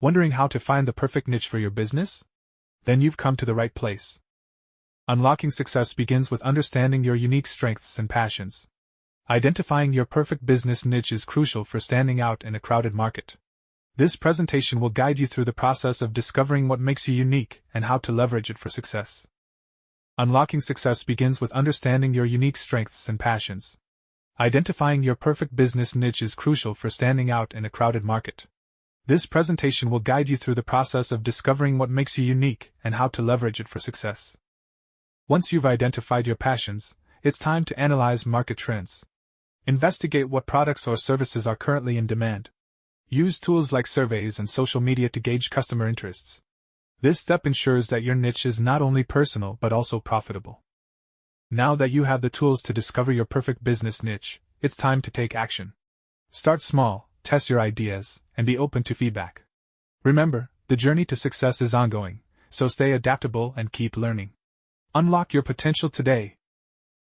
Wondering how to find the perfect niche for your business? Then you've come to the right place. Unlocking success begins with understanding your unique strengths and passions. Identifying your perfect business niche is crucial for standing out in a crowded market. This presentation will guide you through the process of discovering what makes you unique and how to leverage it for success. Unlocking success begins with understanding your unique strengths and passions. Identifying your perfect business niche is crucial for standing out in a crowded market. This presentation will guide you through the process of discovering what makes you unique and how to leverage it for success. Once you've identified your passions, it's time to analyze market trends. Investigate what products or services are currently in demand. Use tools like surveys and social media to gauge customer interests. This step ensures that your niche is not only personal but also profitable. Now that you have the tools to discover your perfect business niche, it's time to take action. Start small, test your ideas, and be open to feedback. Remember, the journey to success is ongoing, so stay adaptable and keep learning. Unlock your potential today,